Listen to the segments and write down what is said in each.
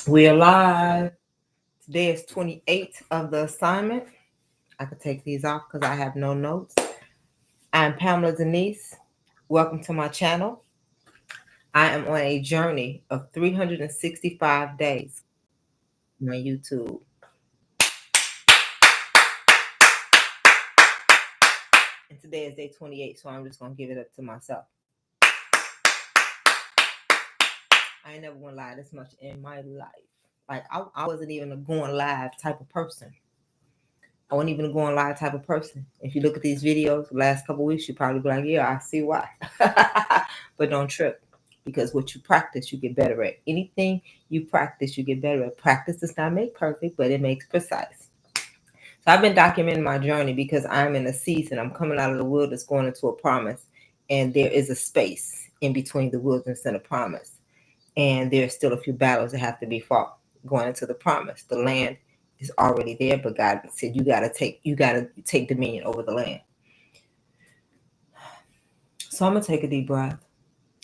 We are live. Today is 28th of the assignment. I could take these off because I have no notes. I'm Pamela Denise. Welcome to my channel. I am on a journey of 365 days on YouTube. And today is day 28, so I'm just going to give it up to myself. I ain't never going to lie this much in my life. Like, I wasn't even a going live type of person. I wasn't even a going live type of person. If you look at these videos the last couple of weeks, you probably be like, yeah, I see why. But don't trip, because what you practice, you get better at. Anything you practice, you get better at. Practice does not make perfect, but it makes precise. So I've been documenting my journey because I'm in a season. I'm coming out of the wilderness, going into a promise. And there is a space in between the wilderness and the promise. And there's still a few battles that have to be fought going into the promise. The land is already there, but God said you gotta take dominion over the land. So I'm gonna take a deep breath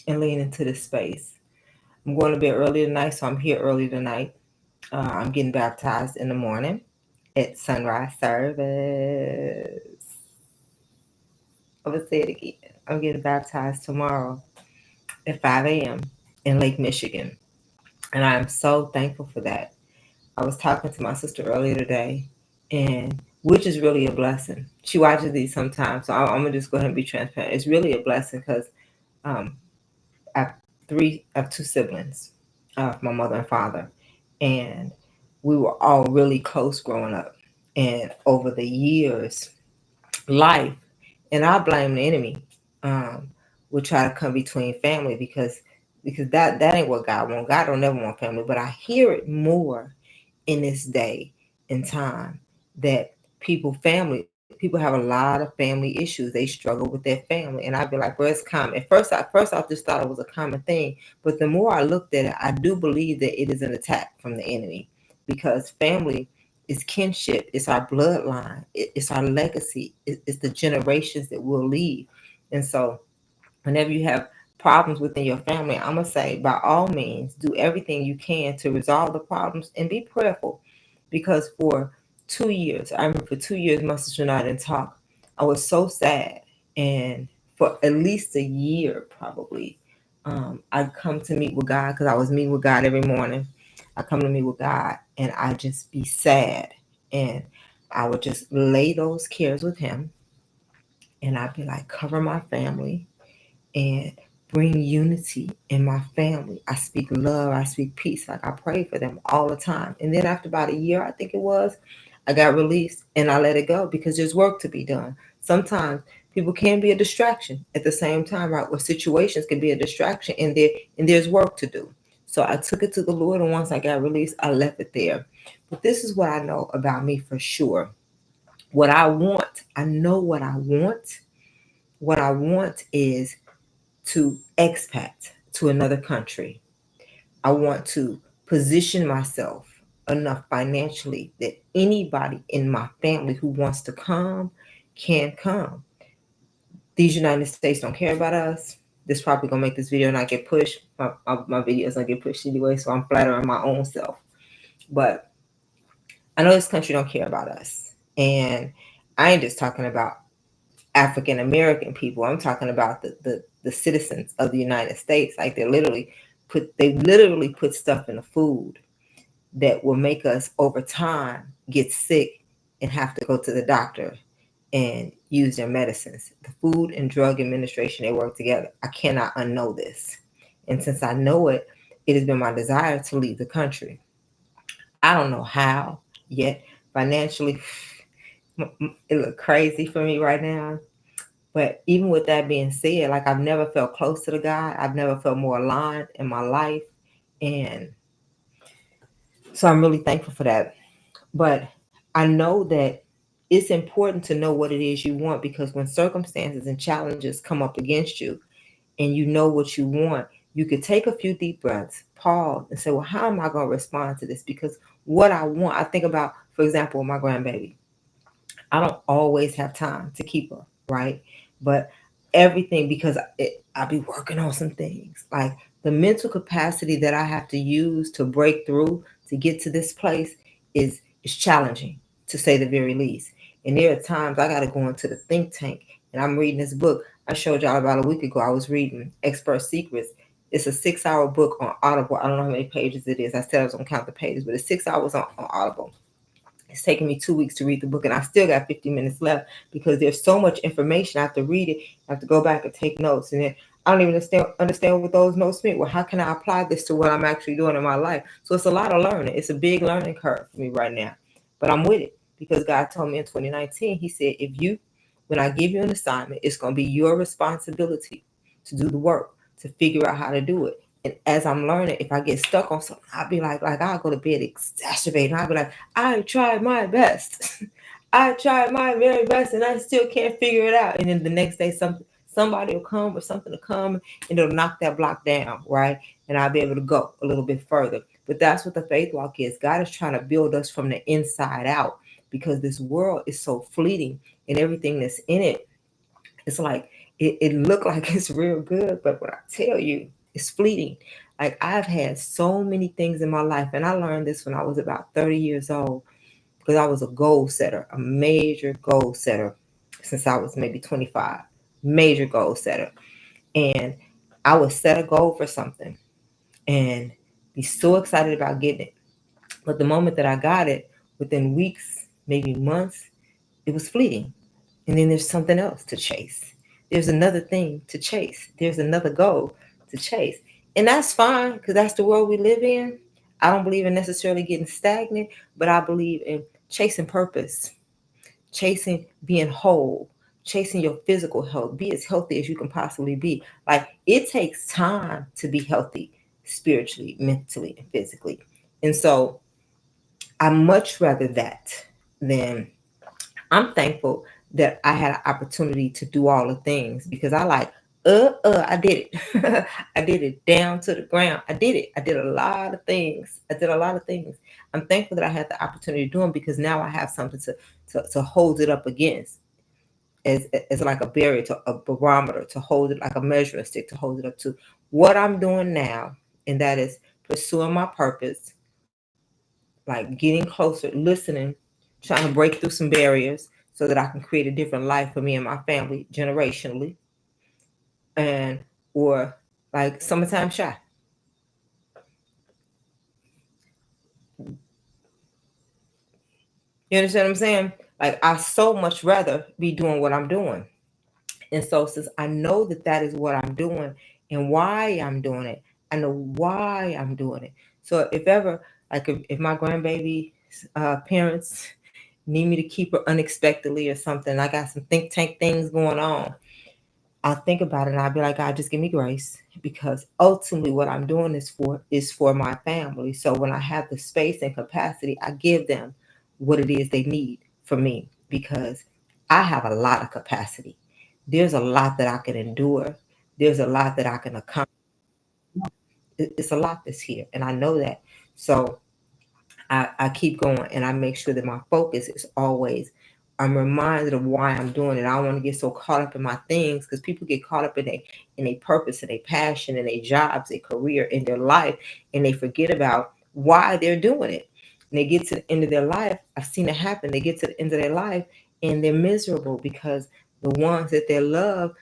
and lean into this space. I'm going to bed early tonight, so I'm here early tonight. I'm getting baptized in the morning at sunrise service. I'm gonna say it again. I'm getting baptized tomorrow at 5 a.m. in Lake Michigan, and I am so thankful for that. I was talking to my sister earlier today, and which is really a blessing. She watches these sometimes, so I'm gonna just go ahead and be transparent. It's really a blessing because I have two siblings, my mother and father, and we were all really close growing up. And over the years, life, and I blame the enemy, will try to come between family because that ain't what God wants. God don't never want family, but I hear it more in this day and time that people have a lot of family issues. They struggle with their family, and I'd be like, well, it's common. At first I just thought it was a common thing, but the more I looked at it, I do believe that it is an attack from the enemy, because family is kinship. It's our bloodline. It's our legacy. It's the generations that we'll leave. And so whenever you have problems within your family, I'm going to say, by all means, do everything you can to resolve the problems and be prayerful. Because for 2 years, I remember for 2 years, my sister and I didn't talk. I was so sad. And for at least a year, probably, I'd come to meet with God because I was meeting with God every morning. I come to meet with God and I just be sad. And I would just lay those cares with Him. And I'd be like, cover my family and bring unity in my family. I speak love, I speak peace. Like, I pray for them all the time. And then after about a year, I think it was, I got released and I let it go because there's work to be done. Sometimes people can be a distraction at the same time, right? Or situations can be a distraction, and there's work to do. So I took it to the Lord, and once I got released, I left it there. But this is what I know about me for sure. What I want, I know what I want. What I want is to expat to another country. I want to position myself enough financially that anybody in my family who wants to come can come. These United States don't care about us. This probably gonna make this video not get pushed. My videos don't get pushed anyway, so I'm flattering my own self. But I know this country don't care about us. And I ain't just talking about African American people. I'm talking about the citizens of the United States. Like, they literally put stuff in the food that will make us over time get sick and have to go to the doctor and use their medicines. The Food and Drug Administration, they work together. I cannot unknow this. And since I know it, it has been my desire to leave the country. I don't know how yet. Financially, it looks crazy for me right now. But even with that being said, like, I've never felt close to the God. I've never felt more aligned in my life. And so I'm really thankful for that. But I know that it's important to know what it is you want, because when circumstances and challenges come up against you and you know what you want, you could take a few deep breaths, pause, and say, well, how am I going to respond to this? Because what I want, I think about, for example, my grandbaby. I don't always have time to keep her, right? But everything, because I be working on some things. Like, The mental capacity that I have to use to break through to get to this place is challenging, to say the very least. And there are times I got to go into the think tank, and I'm reading this book I showed y'all about a week ago. I was reading Expert Secrets. It's a 6 hour book on Audible. I don't know how many pages it is. I said I was gonna count the pages, but it's 6 hours on Audible. It's taken me 2 weeks to read the book, and I still got 50 minutes left because there's so much information. I have to read it. I have to go back and take notes, and then I don't even understand what those notes mean. Well, how can I apply this to what I'm actually doing in my life? So it's a lot of learning. It's a big learning curve for me right now, but I'm with it because God told me in 2019. He said, when I give you an assignment, it's going to be your responsibility to do the work, to figure out how to do it. And as I'm learning, if I get stuck on something, I'll be like I'll go to bed exacerbating. I'll be like, I tried my best. I tried my very best, and I still can't figure it out. And then the next day, somebody will come or something will come, and it'll knock that block down, right? And I'll be able to go a little bit further. But that's what the faith walk is. God is trying to build us from the inside out because this world is so fleeting, and everything that's in it, it's like it looked like it's real good, but when I tell you, it's fleeting. Like I've had so many things in my life, and I learned this when I was about 30 years old because I was a goal setter, a major goal setter since I was maybe 25, major goal setter. And I would set a goal for something and be so excited about getting it. But the moment that I got it, within weeks, maybe months, it was fleeting. And then there's something else to chase. There's another thing to chase. There's another goal to chase. And that's fine because that's the world we live in. I don't believe in necessarily getting stagnant, but I believe in chasing purpose, chasing being whole, chasing your physical health. Be as healthy as you can possibly be. Like it takes time to be healthy spiritually, mentally, and physically. And so I much rather that than I'm thankful that I had an opportunity to do all the things because I did it. I did it down to the ground. I did it. I did a lot of things. I'm thankful that I had the opportunity to do them because now I have something to hold it up against as like a barrier, to a barometer, to hold it like a measuring stick, to hold it up to what I'm doing now. And that is pursuing my purpose, like getting closer, listening, trying to break through some barriers so that I can create a different life for me and my family generationally, and or like summertime shy. You understand what I'm saying? Like I so much rather be doing what I'm doing. And so since I know that that is what I'm doing and why I'm doing it, I know why I'm doing it. So if ever, like if my grandbaby parents need me to keep her unexpectedly or something, I got some think tank things going on, I'll think about it and I'll be like, God, just give me grace because ultimately what I'm doing is for my family. So when I have the space and capacity, I give them what it is they need from me because I have a lot of capacity. There's a lot that I can endure. There's a lot that I can accomplish. It's a lot that's here, and I know that. So I keep going and I make sure that my focus is always, I'm reminded of why I'm doing it. I don't want to get so caught up in my things because people get caught up in a purpose and a passion and a jobs, a career in their life, and they forget about why they're doing it. And they get to the end of their life. I've seen it happen. They get to the end of their life and they're miserable because the ones that they love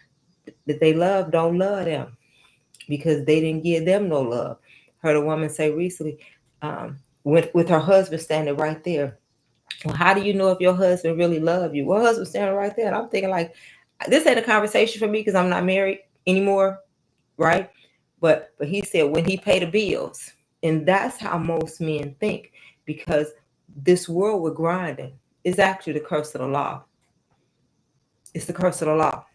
don't love them because they didn't give them no love. Heard a woman say recently, with her husband standing right there. Well, how do you know if your husband really love you? Well, husband standing right there, and I'm thinking like, this ain't a conversation for me because I'm not married anymore, right? But he said when he paid the bills, and that's how most men think because this world we're grinding is actually the curse of the law. It's the curse of the law.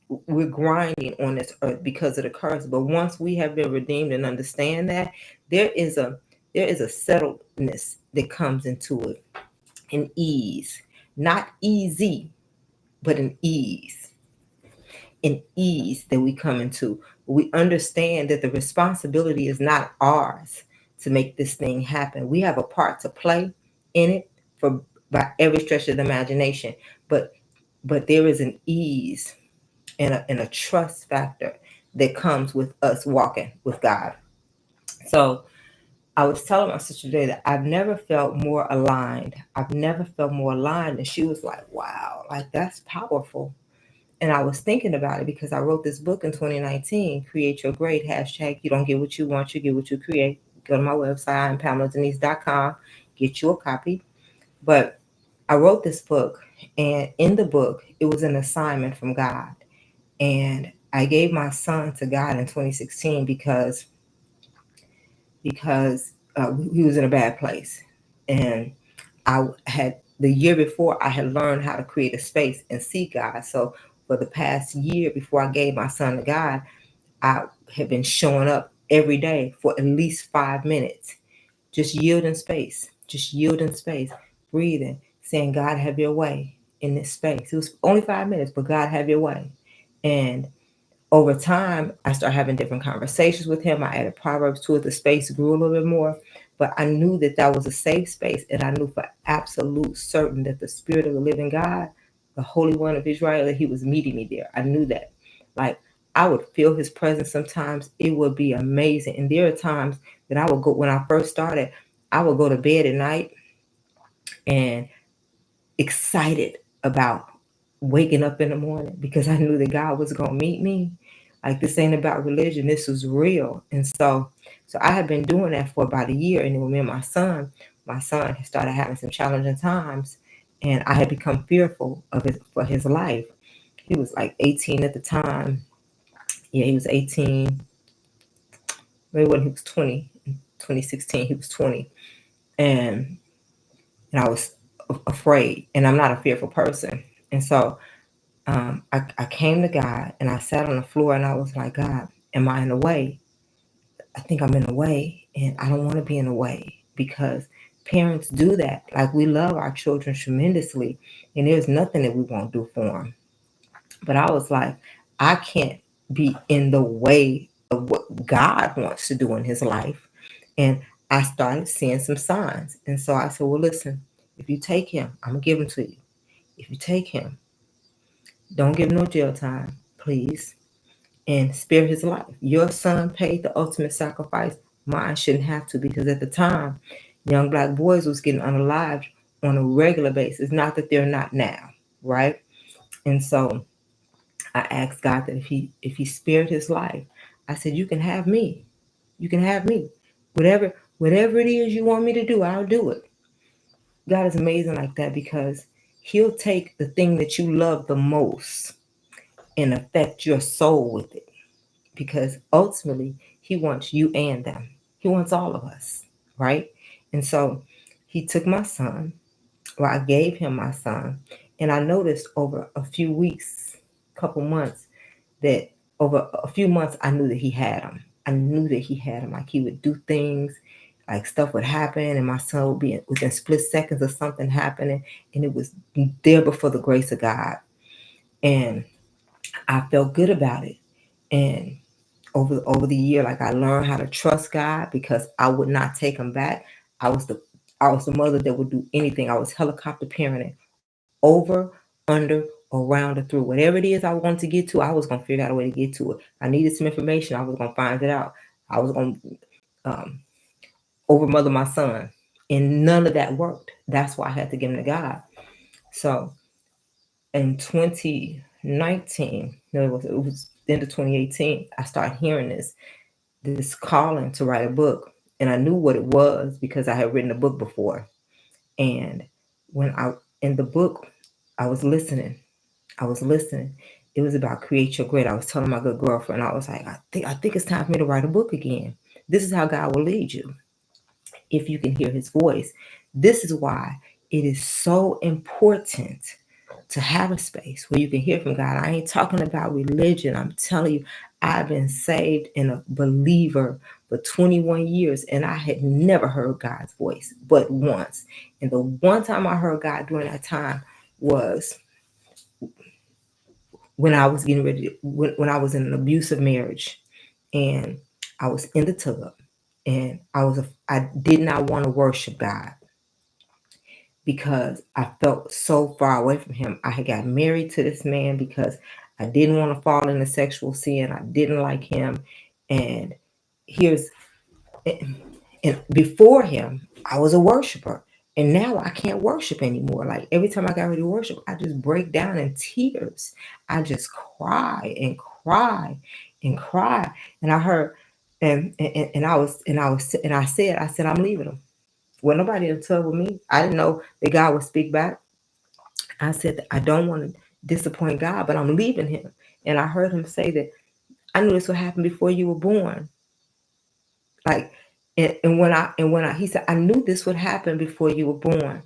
We're grinding on this earth because of the curse. But once we have been redeemed and understand that, there is a there is a settledness that comes into it, an ease, not easy, but an ease that we come into. We understand that the responsibility is not ours to make this thing happen. We have a part to play in it for by every stretch of the imagination, but there is an ease and a trust factor that comes with us walking with God. So I was telling my sister today that I've never felt more aligned. I've never felt more aligned. And she was like, wow, like that's powerful. And I was thinking about it because I wrote this book in 2019, Create Your Great, hashtag you don't get what you want, you get what you create. Go to my website, PamelaDenise.com, get you a copy. But I wrote this book, and in the book, it was an assignment from God. And I gave my son to God in 2016 because he was in a bad place. And I had, the year before, I had learned how to create a space and see God. So for the past year before I gave my son to God, I had been showing up every day for at least 5 minutes, just yielding space, breathing, saying, God, have your way in this space. It was only 5 minutes, but God, have your way. And over time, I started having different conversations with him. I added Proverbs to it. The space grew a little bit more, but I knew that that was a safe space. And I knew for absolute certain that the Spirit of the living God, the Holy One of Israel, that he was meeting me there. I knew that. Like, I would feel his presence sometimes. It would be amazing. And there are times that I would go, when I first started, I would go to bed at night and excited about waking up in the morning because I knew that God was going to meet me. Like, this ain't about religion. This was real. And so I had been doing that for about a year. And then with me and my son had started having some challenging times, and I had become fearful of for his life. He was like 18 at the time. Yeah, he was 18. Maybe when he was 20, in 2016, he was 20. And I was afraid, and I'm not a fearful person. And so I came to God and I sat on the floor and I was like, God, am I in the way? I think I'm in the way, and I don't want to be in the way, because parents do that. Like, we love our children tremendously, and there's nothing that we won't do for them. But I was like, I can't be in the way of what God wants to do in his life. And I started seeing some signs. And so I said, well, listen, if you take him, I'm going to give him to you. If you take him, don't give him no jail time, please, and spare his life. Your son paid the ultimate sacrifice. Mine shouldn't have to, because at the time, young black boys was getting unalived on a regular basis. Not that they're not now, right? And so I asked God that if he spared his life, I said, you can have me. You can have me. Whatever it is you want me to do, I'll do it. God is amazing like that, because he'll take the thing that you love the most and affect your soul with it, because ultimately he wants you and them. He wants all of us, right? And so he took my son, or I gave him my son, and I noticed over a few weeks, couple months, that over a few months I knew that he had him. I knew that he had him. Like, he would do things, like stuff would happen, and my son would be within split seconds of something happening, and it was there before the grace of God. And I felt good about it. And over the year, like, I learned how to trust God, because I would not take him back. I was the I was the mother that would do anything. I was helicopter parenting, over, under, around, or through. Whatever it is I wanted to get to, I was gonna figure out a way to get to it. I needed some information, I was gonna find it out. I was gonna um, over mother my son, and none of that worked. That's why I had to give him to God. So in 2019, no, it was the end of 2018, I started hearing this calling to write a book, and I knew what it was because I had written a book before. And when I in the book, I was listening. I was listening. It was about create your great. I was telling my good girlfriend, I was like, I think it's time for me to write a book again. This is how God will lead you, if you can hear his voice. This is why it is so important to have a space where you can hear from God. I ain't talking about religion. I'm telling you, I've been saved and a believer for 21 years, and I had never heard God's voice but once. And the one time I heard God during that time was when I was getting ready, when I was in an abusive marriage, and I was in the tub, and I did not want to worship God because I felt so far away from him. I had got married to this man because I didn't want to fall into sexual sin. I didn't like him. And here's and before him, I was a worshiper. And now I can't worship anymore. Like every time I got ready to worship, I just break down in tears. I just cry and cry and cry. And I heard, and I said, I'm leaving him. Well, nobody in touch with me. I didn't know that God would speak back. I said, I don't want to disappoint God, but I'm leaving him. And I heard him say that I knew this would happen before you were born. Like, and when I he said, I knew this would happen before you were born.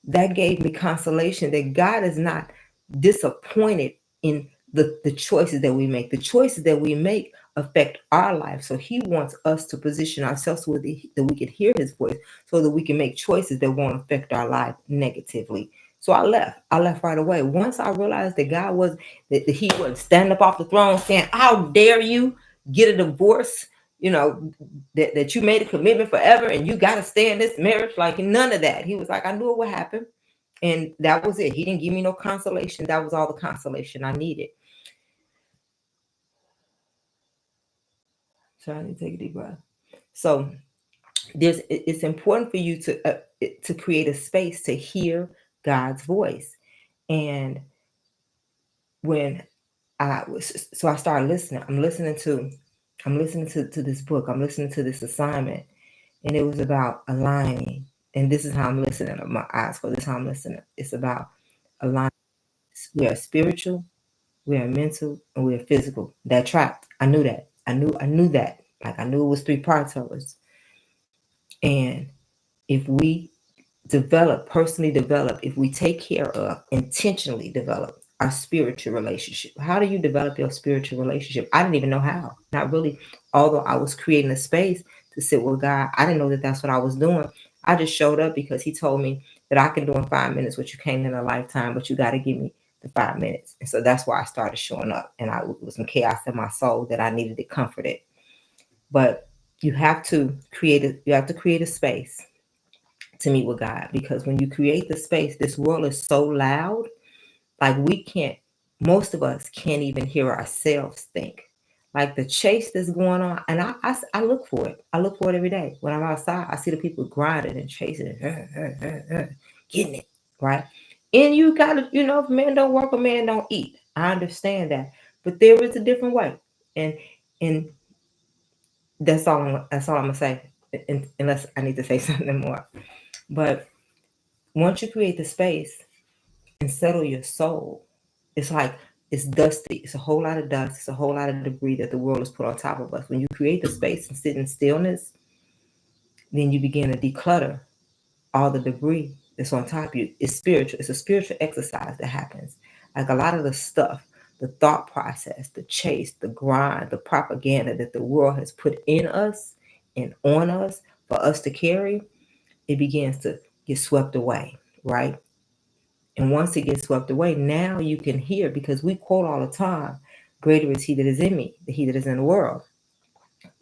That gave me consolation that God is not disappointed in the choices that we make. The choices that we make affect our life. So he wants us to position ourselves so that we can hear his voice, so that we can make choices that won't affect our life negatively. So I left. I left right away. Once I realized that God was that he wasn't standing up off the throne saying, how dare you get a divorce, you know, that you made a commitment forever and you got to stay in this marriage. Like none of that. He was like, I knew it would happen. And that was it. He didn't give me no consolation. That was all the consolation I needed. So I need to take a deep breath. So it's important for you to create a space to hear God's voice. And when I started listening. I'm listening to this book. I'm listening to this assignment. And it was about aligning. And this is how I'm listening. My eyes closed. This is how I'm listening. It's about aligning. We are spiritual, we are mental, and we are physical. That trapped. I knew that. I knew that. Like I knew it was three parts of us. And if we personally develop, if we take care of, intentionally develop our spiritual relationship. How do you develop your spiritual relationship? I didn't even know how. Not really. Although I was creating a space to sit with God, I didn't know that that's what I was doing. I just showed up because he told me that I can do in 5 minutes what you can't in a lifetime, but you got to give me the 5 minutes. And so that's why I started showing up. And it was some chaos in my soul that I needed to comfort it. But you have to create a space to meet with God, because when you create the space, this world is so loud, like most of us can't even hear ourselves think. Like the chase that's going on, and I look for it. I look for it every day. When I'm outside, I see the people grinding and chasing it, getting it, right? And you gotta, if man don't work, a man don't eat. I understand that. But there is a different way. And that's all I'm gonna say. Unless I need to say something more. But once you create the space and settle your soul, it's like it's dusty. It's a whole lot of dust. It's a whole lot of debris that the world has put on top of us. When you create the space and sit in stillness, then you begin to declutter all the debris that's on top of you. It's spiritual. It's a spiritual exercise that happens. Like a lot of the stuff, the thought process, the chase, the grind, the propaganda that the world has put in us and on us for us to carry, it begins to get swept away, right? And once it gets swept away, now you can hear, because we quote all the time, greater is he that is in me, than he that is in the world.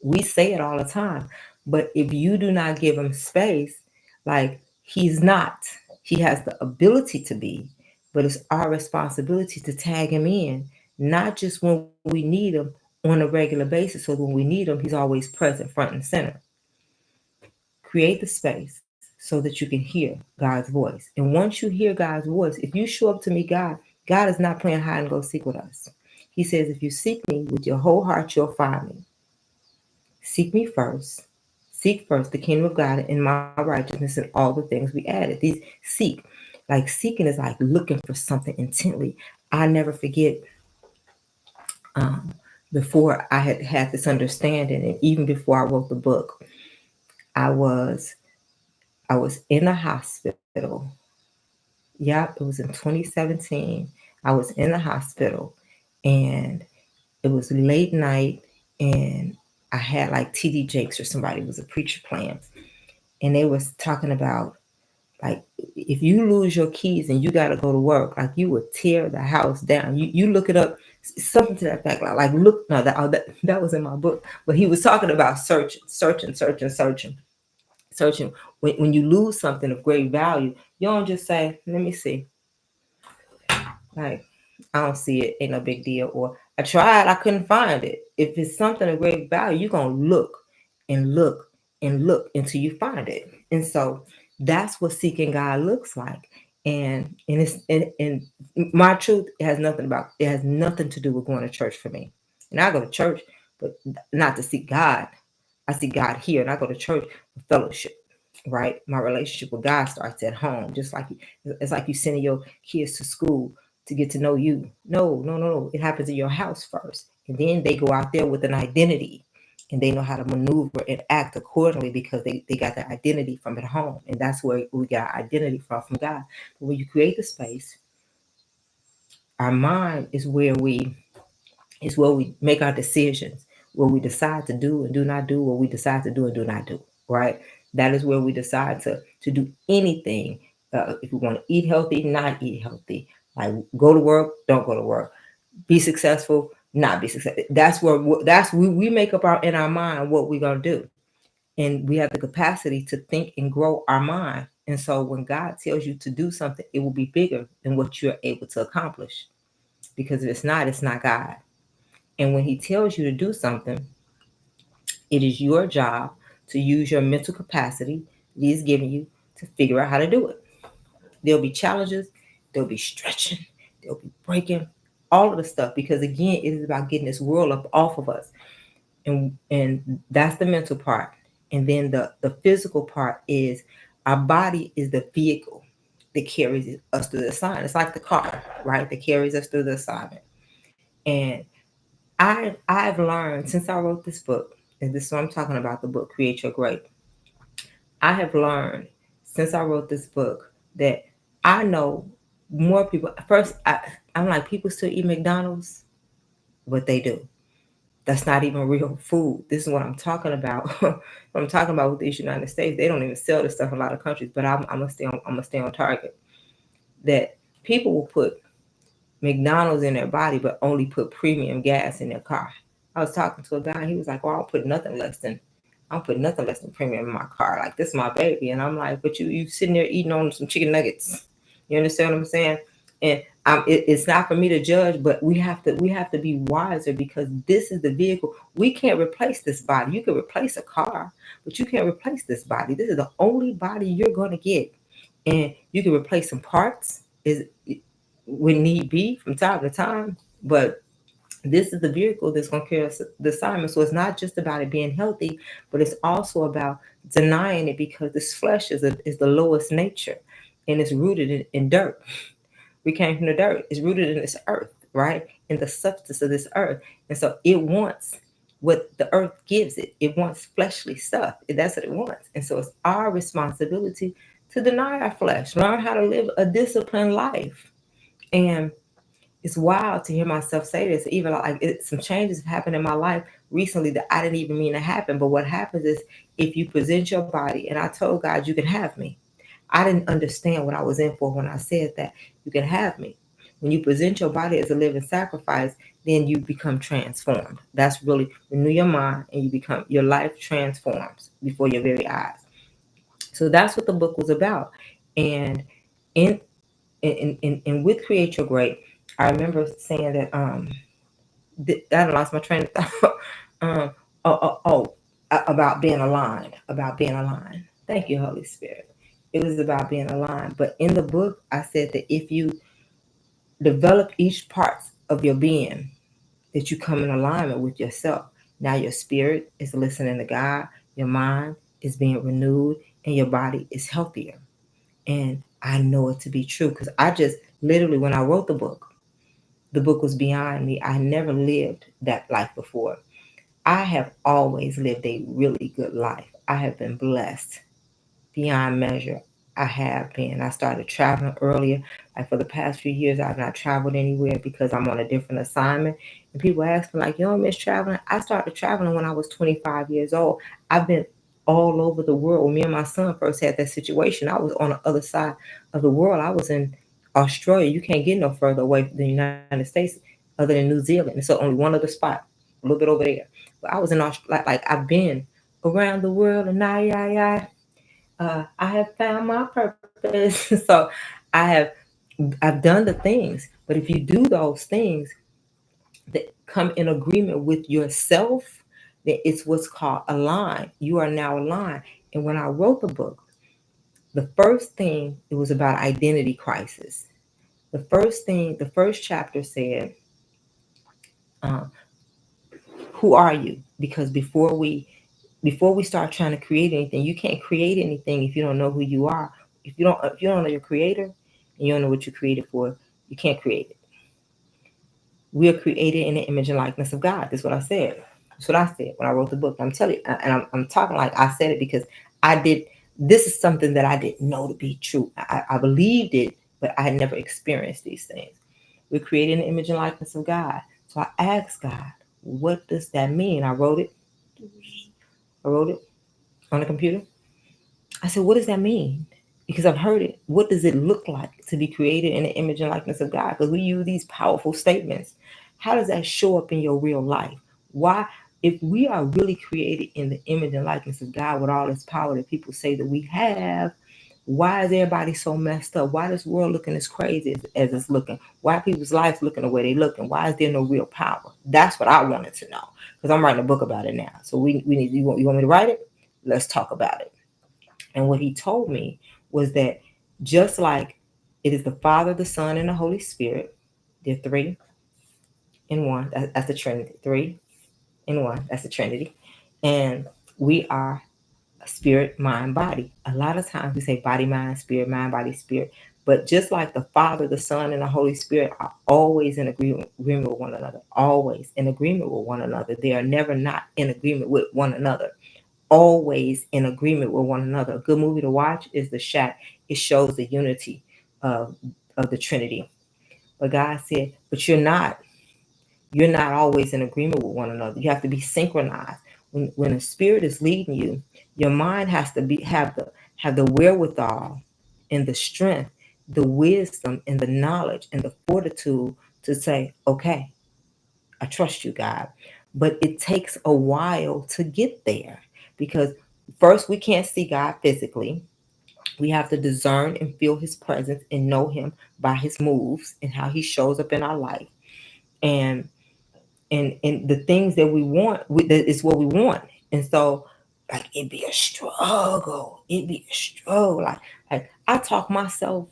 We say it all the time. But if you do not give him space, like he's not, he has the ability to be, but it's our responsibility to tag him in, not just when we need him on a regular basis. So when we need him, he's always present, front and center. Create the space so that you can hear God's voice. And once you hear God's voice, if you show up to meet God, God is not playing hide and go seek with us. He says, if you seek me with your whole heart, you'll find me. Seek me first. Seek first the kingdom of God and my righteousness and all the things we added. These like seeking is like looking for something intently. I never forget, before I had this understanding, and even before I wrote the book, I was in a hospital. Yep, it was in 2017. I was in the hospital, and it was late night, and I had like TD Jakes or somebody was a preacher playing, and they was talking about, like, if you lose your keys and you got to go to work, like you would tear the house down. You look it up, something to that fact. Like look, no, that was in my book. But he was talking about searching. When you lose something of great value, you don't just say, let me see. Like, I don't see it, ain't no big deal. Or I tried, I couldn't find it. If it's something of great value, you're gonna look and look and look until you find it. And so that's what seeking God looks like. And my truth it has nothing to do with going to church for me. And I go to church, but not to seek God. I see God here, and I go to church for fellowship, right? My relationship with God starts at home. Just like it's like you sending your kids to school to get to know you. No, no, no, no. It happens in your house first, and then they go out there with an identity, and they know how to maneuver and act accordingly because they got their identity from at home, and that's where we got our identity from God. But when you create the space, our mind is where we make our decisions, where we decide to do and do not do, what we decide to do and do not do, right? That is where we decide to do anything. If we want to eat healthy, not eat healthy, like go to work, don't go to work, be successful, not be successful. We make up in our mind what we're gonna do, and we have the capacity to think and grow our mind. And so when God tells you to do something, it will be bigger than what you're able to accomplish. Because if it's not God. And when he tells you to do something, it is your job to use your mental capacity that he's giving you to figure out how to do it. There'll be challenges, there'll be stretching, there'll be breaking, all of the stuff. Because again, it is about getting this world up off of us. And that's the mental part. And then the physical part is our body is the vehicle that carries us through the assignment. It's like the car, right? That carries us through the assignment. And I've learned since I wrote this book, and this is what I'm talking about, the book Create Your Great. I have learned since I wrote this book that I know more people. First, I'm like, people still eat McDonald's, but they do. That's not even real food. This is what I'm talking about. What I'm talking about with these United States, they don't even sell this stuff in a lot of countries. But I'm gonna stay on target. That people will put McDonald's in their body, but only put premium gas in their car. I was talking to a guy. He was like, "Oh, I'll put nothing less than premium in my car. Like this, is my baby." And I'm like, "But you sitting there eating on some chicken nuggets. You understand what I'm saying?" And it's not for me to judge, but we have to be wiser because this is the vehicle. We can't replace this body. You can replace a car, but you can't replace this body. This is the only body you're going to get, and you can replace some parts. Is when need be from time to time, but this is the vehicle that's going to carry us the assignment. So it's not just about it being healthy, but it's also about denying it because this flesh is the lowest nature, and it's rooted in dirt. We came from the dirt. It's rooted in this earth, right? In the substance of this earth. And so it wants what the earth gives it. It wants fleshly stuff. That's what it wants. And so it's our responsibility to deny our flesh, learn how to live a disciplined life. And it's wild to hear myself say this. Even like some changes have happened in my life recently that I didn't even mean to happen. But what happens is if you present your body, and I told God, you can have me. I didn't understand what I was in for when I said that. You can have me. When you present your body as a living sacrifice, then you become transformed. That's really renew your mind, and your life transforms before your very eyes. So that's what the book was about. And in and with Create Your Great, I remember saying that I lost my train of thought. About being aligned, about being aligned. Thank you, Holy Spirit. It was about being aligned. But in the book, I said that if you develop each part of your being, that you come in alignment with yourself. Now your spirit is listening to God, your mind is being renewed, and your body is healthier. And I know it to be true because I just literally, when I wrote the book was beyond me. I never lived that life before. I have always lived a really good life. I have been blessed beyond measure. I have been. I started traveling earlier. Like for the past few years, I've not traveled anywhere because I'm on a different assignment. And people ask me, like, you don't miss traveling? I started traveling when I was 25 years old. I've been all over the world. When me and my son first had that situation, I was on the other side of the world. I was in Australia. You can't get no further away from the United States other than New Zealand. And so only one other spot, a little bit over there. But I was in Australia. Like I've been around the world, and I have found my purpose. So I have I've done the things, but if you do those things that come in agreement with yourself, then it's what's called aligned. You are now aligned. And when I wrote the book, the first thing, it was about identity crisis. The first chapter said, uh, "Who are you?" Because before we start trying to create anything, you can't create anything if you don't know who you are. If you don't know your creator, and you don't know what you're created for, you can't create it. We are created in the image and likeness of God. That's what I said. That's what I said when I wrote the book. I'm telling you, and I'm talking like I said it because I did. This is something that I didn't know to be true. I believed it, but I had never experienced these things. We're created in the image and likeness of God. So I asked God, what does that mean? I wrote it. I wrote it on the computer. I said, what does that mean? Because I've heard it. What does it look like to be created in the image and likeness of God? Because we use these powerful statements. How does that show up in your real life? Why, if we are really created in the image and likeness of God with all this power that people say that we have, why is everybody so messed up? Why is this world looking as crazy as it's looking? Why are people's lives looking the way they look? And why is there no real power? That's what I wanted to know. Because I'm writing a book about it now. So we need, you want me to write it? Let's talk about it. And what he told me was that just like it is the Father, the Son, and the Holy Spirit, they're three in one. That's the Trinity. Three in one. That's the Trinity. And we are a spirit, mind, body. A lot of times we say body, mind, body, spirit. But just like the Father, the Son, and the Holy Spirit are always in agreement with one another, always in agreement with one another. They are never not in agreement with one another, always in agreement with one another. A good movie to watch is The Shack. It shows the unity of, of the Trinity. But God said, but you're not always in agreement with one another. You have to be synchronized. When the spirit is leading you, your mind has to have the wherewithal and the strength, the wisdom and the knowledge and the fortitude to say, okay, I trust you, God. But it takes a while to get there because first we can't see God physically. We have to discern and feel his presence and know him by his moves and how he shows up in our life. And and the things that we want, that is what we want. And so like it'd be a struggle. It'd be a struggle. Like I talk myself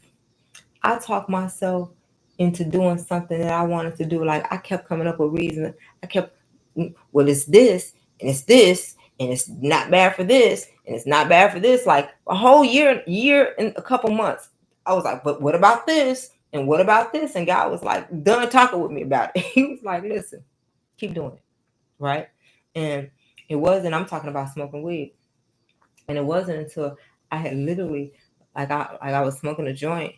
into doing something that I wanted to do. Like I kept coming up with reasons. I kept, well, it's this and it's this and it's not bad for this and it's not bad for this. Like a whole year and a couple months. I was like, but what about this? And what about this? And God was like, done talking with me about it. He was like, listen, keep doing it. Right. And it wasn't, I'm talking about smoking weed. And it wasn't until I had literally, like I was smoking a joint,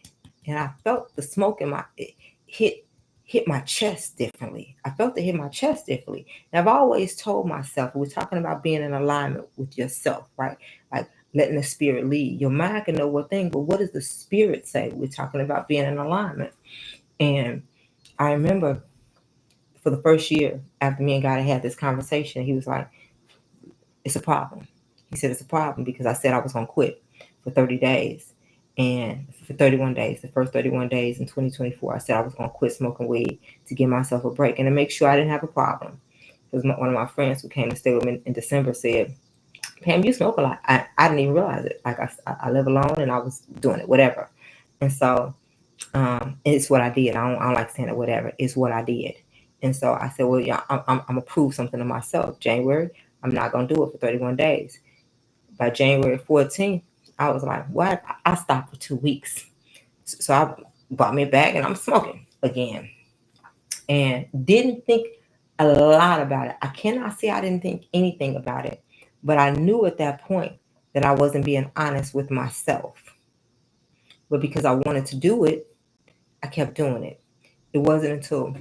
and I felt the smoke in my, it hit my chest differently. I felt it hit my chest differently. And I've always told myself, we're talking about being in alignment with yourself, right? Like letting the spirit lead. Your mind can know what thing, but what does the spirit say? We're talking about being in alignment. And I remember for the first year after me and God had this conversation, he was like, it's a problem. He said, it's a problem because I said I was going to quit for 30 days. And for 31 days, the first 31 days in 2024, I said I was going to quit smoking weed to give myself a break and to make sure I didn't have a problem. Because one of my friends who came to stay with me in December said, Pam, you smoke a lot. I didn't even realize it. Like I live alone and I was doing it, whatever. And so it's what I did. I don't like saying it, whatever. It's what I did. And so I said, well, yeah, I'm going to prove something to myself. January, I'm not going to do it for 31 days. By January 14th, I was like, what? I stopped for 2 weeks. So I bought me a bag and I'm smoking again. And didn't think a lot about it. I cannot say I didn't think anything about it. But I knew at that point that I wasn't being honest with myself. But because I wanted to do it, I kept doing it. It wasn't until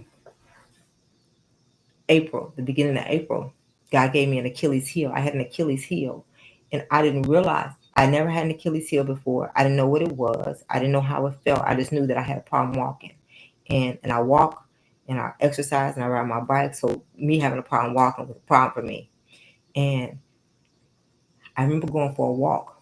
April, the beginning of April, God gave me an Achilles heel. I had an Achilles heel and I didn't realize I never had an Achilles heel before. I didn't know what it was. I didn't know how it felt. I just knew that I had a problem walking. And I walk and I exercise and I ride my bike. So me having a problem walking was a problem for me. And I remember going for a walk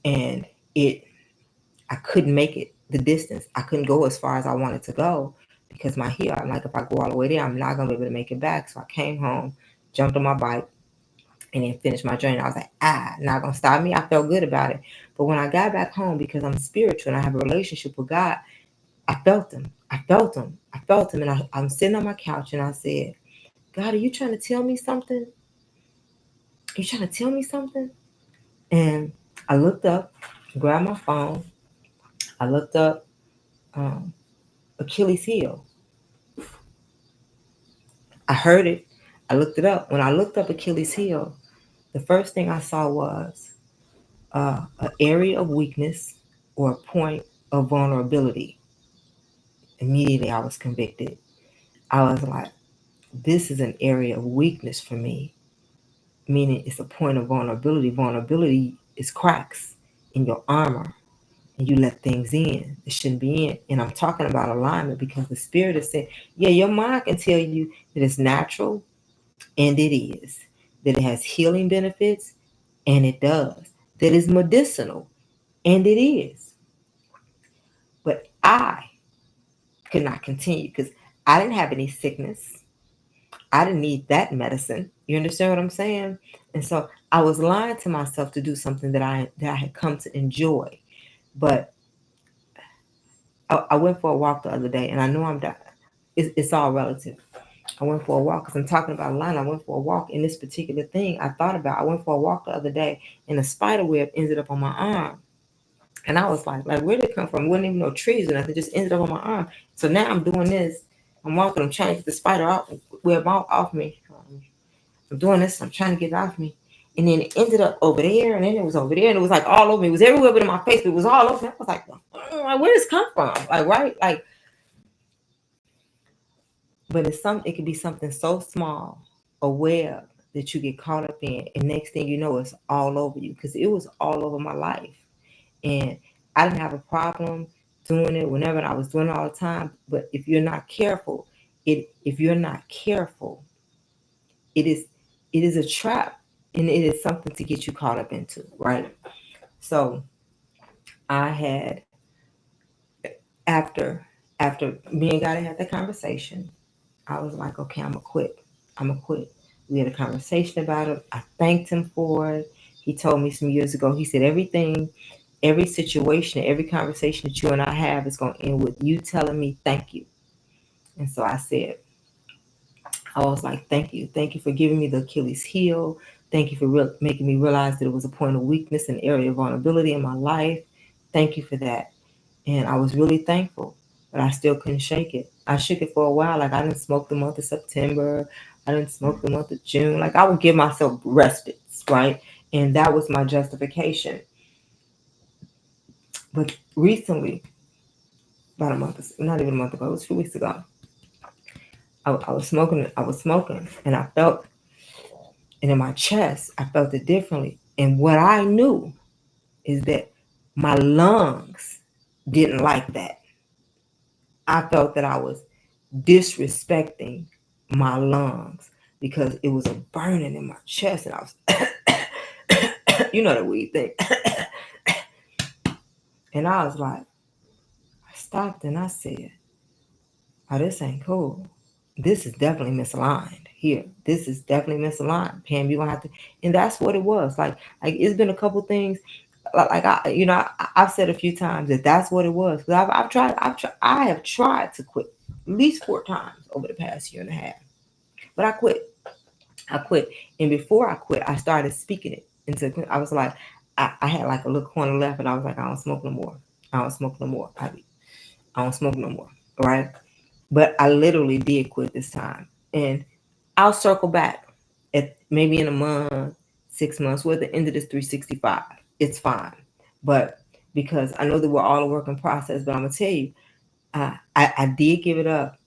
and I couldn't make it the distance. I couldn't go as far as I wanted to go because my heel, I'm like, if I go all the way there, I'm not going to be able to make it back. So I came home, jumped on my bike, and then finished my journey. I was like, not going to stop me. I felt good about it. But when I got back home, because I'm spiritual and I have a relationship with God, I felt him. I felt him. I felt him. And I'm sitting on my couch and I said, God, are you trying to tell me something? Are you trying to tell me something? And I looked up, grabbed my phone. I looked up um, Achilles heel. I heard it. I looked it up. When I looked up Achilles heel, the first thing I saw was an area of weakness or a point of vulnerability. Immediately I was convicted. I was like, this is an area of weakness for me, meaning it's a point of vulnerability. Vulnerability is cracks in your armor, and you let things in that shouldn't be in. And I'm talking about alignment because the spirit is saying, yeah, your mind can tell you that it's natural, and it is. That it has healing benefits, and it does. That it's medicinal, and it is. But I could not continue because I didn't have any sickness. I didn't need that medicine. You understand what I'm saying? And so I was lying to myself to do something that I had come to enjoy. But I went for a walk the other day, and I know I'm done. It's all relative. I went for a walk because I'm talking about line. I went for a walk in this particular thing. I thought about. I went for a walk the other day, and a spider web ended up on my arm, and I was like, where did it come from? It wasn't even no trees or nothing. It just ended up on my arm. So now I'm doing this. I'm walking. I'm trying to get the spider web off me. I'm doing this. I'm trying to get it off me. And then it ended up over there, and then it was over there, and it was like all over me. It was everywhere but in my face, but it was all over me. I was like, where does this come from? Like, right? Like, but it could be something so small, a web that you get caught up in, and next thing you know, it's all over you because it was all over my life, and I didn't have a problem doing it whenever I was doing it all the time. But if you're not careful, if you're not careful, it is a trap, and it is something to get you caught up into, right? So I had after me and God had that conversation, I was like, okay, I'm gonna quit. I'm gonna quit. We had a conversation about it. I thanked him for it. He told me some years ago, he said, every situation, every conversation that you and I have is gonna end with you telling me thank you. And so I was like, thank you. Thank you for giving me the Achilles heel. Thank you for making me realize that it was a point of weakness, an area of vulnerability in my life. Thank you for that. And I was really thankful, but I still couldn't shake it. I shook it for a while. Like I didn't smoke the month of September. I didn't smoke the month of June. Like I would give myself respites, right? And that was my justification. But recently, about a month, not even a month ago, it was 2 weeks ago, I was smoking. I was smoking, and I felt, and in my chest, I felt it differently. And what I knew is that my lungs didn't like that. I felt that I was disrespecting my lungs because it was a burning in my chest, and I was, you know that weed thing. And I was like, I stopped and I said, oh, this ain't cool. This is definitely misaligned here. This is definitely misaligned. Pam, you gonna have to, and that's what it was. Like it's been a couple things. I've said a few times that that's what it was. Because I have tried to quit at least 4 times over the past year and a half. But I quit. And before I quit, I started speaking it into. I was like, I had like a little corner left, and I was like, I don't smoke no more. I don't smoke no more. I don't smoke no more. Right? But I literally did quit this time, and I'll circle back at maybe in a month, 6 months. We're at the end of this 365. It's fine, but because I know that we're all a work in process, but I'm gonna tell you, I did give it up,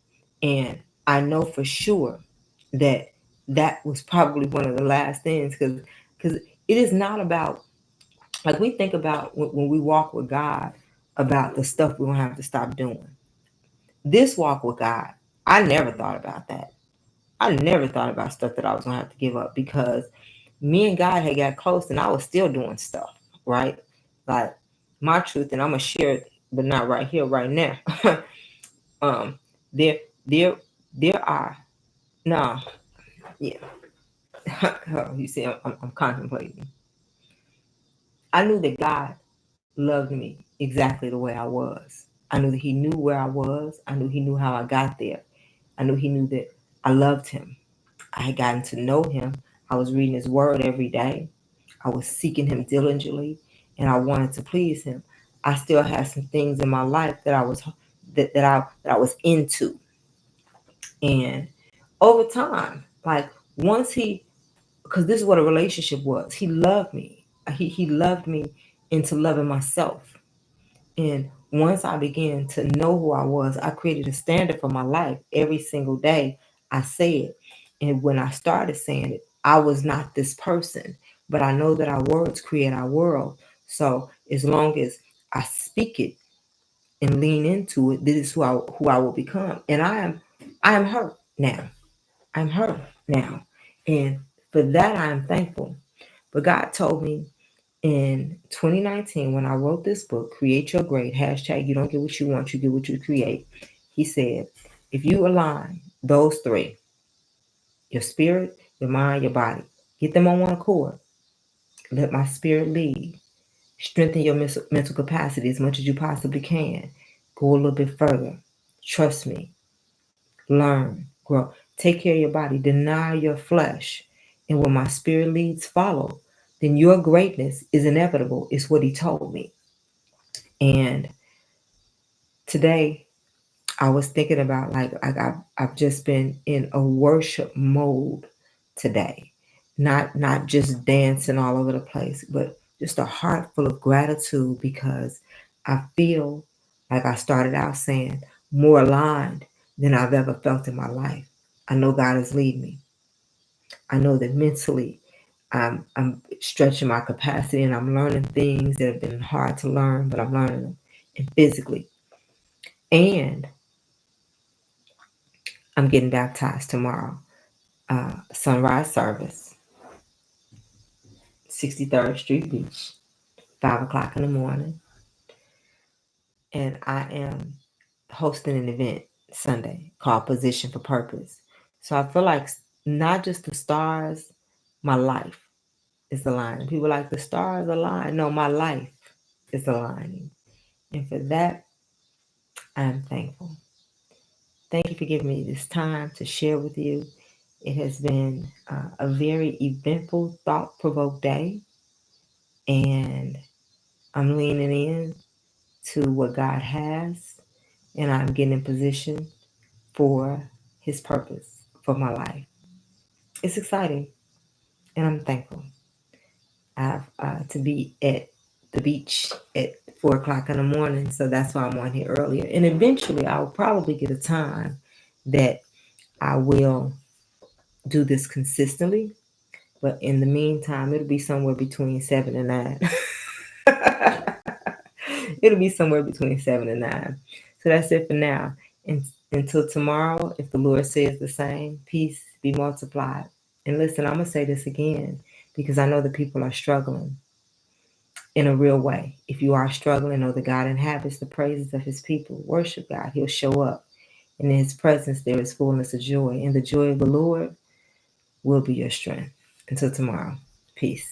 and I know for sure that that was probably one of the last things because it is not about like we think about when we walk with God about the stuff we're gonna have to stop doing. This walk with God, I never thought about that. I never thought about stuff that I was gonna have to give up because me and God had got close and I was still doing stuff, right? Like my truth, and I'm gonna share it but not right here, right now. um, there, there, there are no, yeah. You see, I'm contemplating. I knew that God loved me exactly the way I was. I knew that He knew where I was. I knew He knew how I got there. I knew He knew that I loved Him. I had gotten to know Him. I was reading His Word every day. I was seeking Him diligently, and I wanted to please Him. I still had some things in my life that I was into, and over time, like once He, because this is what a relationship was. He loved me. He loved me into loving myself. And once I began to know who I was, I created a standard for my life every single day. I say it. And when I started saying it, I was not this person. But I know that our words create our world. So as long as I speak it and lean into it, this is who I will become. And I am her now. I'm her now. And for that I am thankful. But God told me in 2019, when I wrote this book, Create Your Great, hashtag you don't get what you want, you get what you create. He said, if you align those three, your spirit, your mind, your body, get them on one accord. Let my spirit lead. Strengthen your mental capacity as much as you possibly can. Go a little bit further. Trust me. Learn, grow. Take care of your body. Deny your flesh. And when my spirit leads, follow. Then your greatness is inevitable, is what He told me. And today I was thinking about like I've just been in a worship mode today. Not just dancing all over the place, but just a heart full of gratitude because I feel like I started out saying more aligned than I've ever felt in my life. I know God is leading me. I know that mentally I'm stretching my capacity and I'm learning things that have been hard to learn, but I'm learning them. And physically. And I'm getting baptized tomorrow. Sunrise service, 63rd Street Beach, 5 o'clock in the morning. And I am hosting an event Sunday called Position for Purpose. So I feel like not just the stars, my life is aligning. People like the stars align. No, my life is aligning. And for that, I'm thankful. Thank you for giving me this time to share with you. It has been a very eventful, thought-provoked day. And I'm leaning in to what God has. And I'm getting in position for His purpose for my life. It's exciting. And I'm thankful. I have to be at the beach at 4 o'clock in the morning. So that's why I'm on here earlier. And eventually I'll probably get a time that I will do this consistently. But in the meantime, it'll be somewhere between 7 and 9. It'll be somewhere between 7 and 9. So that's it for now. And until tomorrow, if the Lord says the same, peace be multiplied. And listen, I'm going to say this again because I know that people are struggling in a real way. If you are struggling, know that God inhabits the praises of His people. Worship God. He'll show up. And in His presence, there is fullness of joy. And the joy of the Lord will be your strength. Until tomorrow, peace.